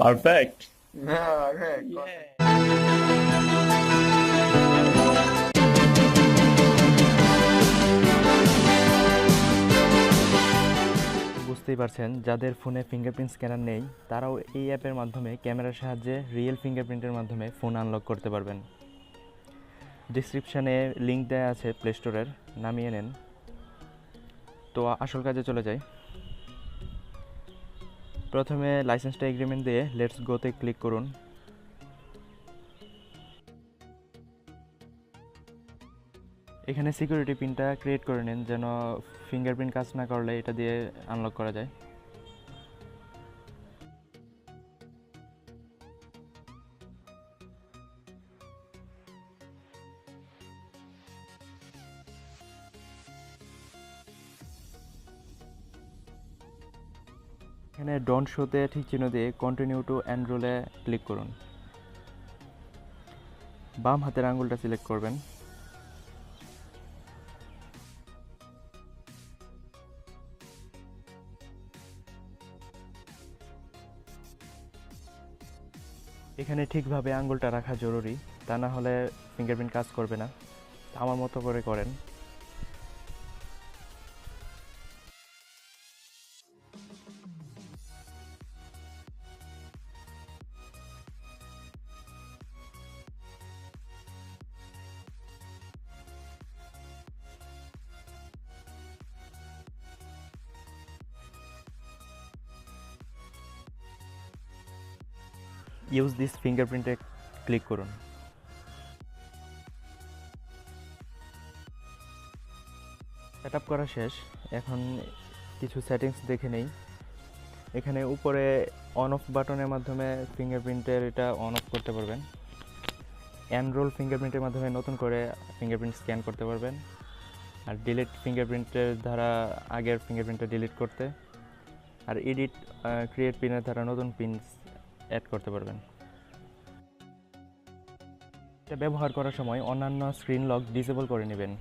Perfect. Okay, বুঝতেই পারছেন, যাদের ফোনে ফিঙ্গারপ্রিন্ট স্ক্যানার নেই তারাও এই অ্যাপের মাধ্যমে ক্যামেরার সাহায্যে রিয়েল ফিঙ্গারপ্রিন্টের মাধ্যমে ফোন আনলক করতে পারবেন। ডিসক্রিপশানে লিঙ্ক দেওয়া আছে প্লে স্টোরের, নামিয়ে নেন। তো আসল কাজে চলে যাই। প্রথমে লাইসেন্সটা এগ্রিমেন্ট দিয়ে লেটস গোতে ক্লিক করুন। এখানে সিকিউরিটি পিনটা ক্রিয়েট করে নিন, যেন ফিঙ্গারপ্রিন্ট কাজ না করলে এটা দিয়ে আনলক করা যায়। এখানে ডন্ট শোতে ঠিক চিহ্ন দিয়ে কন্টিনিউ টু এনরোলে ক্লিক করুন। বাম হাতের আঙুলটা সিলেক্ট করবেন। এখানে ঠিকভাবে আঙুলটা রাখা জরুরি, তা না হলে ফিঙ্গারপ্রিন্ট কাজ করবে না। আমার মতো করে করেন। ইউজ দিস ফিঙ্গারপ্রিন্টে ক্লিক করুন। সেট আপ করা শেষ। এখন কিছু সেটিংস দেখে নেই। এখানে উপরে অন অফ বাটনের মাধ্যমে ফিঙ্গারপ্রিন্টের এটা অন অফ করতে পারবেন। এনরোল ফিঙ্গারপ্রিন্টের মাধ্যমে নতুন করে ফিঙ্গারপ্রিন্ট স্ক্যান করতে পারবেন। আর ডিলিট ফিঙ্গারপ্রিন্টের দ্বারা আগের ফিঙ্গারপ্রিন্টটা ডিলিট করতে। আর এডিট ক্রিয়েট পিনের দ্বারা নতুন পিন অ্যাড করতে পারবেন। এটা ব্যবহার করার সময় অন্যান্য স্ক্রিন লক ডিসেবল করে নেবেন।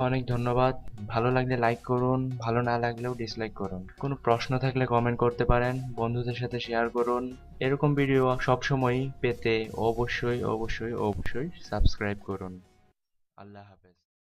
অনেক ধন্যবাদ। ভালো লাগলে লাইক করুন, ভালো না লাগলেও ডিসলাইক করুন। কোনো প্রশ্ন থাকলে কমেন্ট করতে পারেন, বন্ধুদের সাথে শেয়ার করুন। এরকম ভিডিও সবসময় পেতে অবশ্যই অবশ্যই অবশ্যই সাবস্ক্রাইব করুন। আল্লাহ হাফেজ।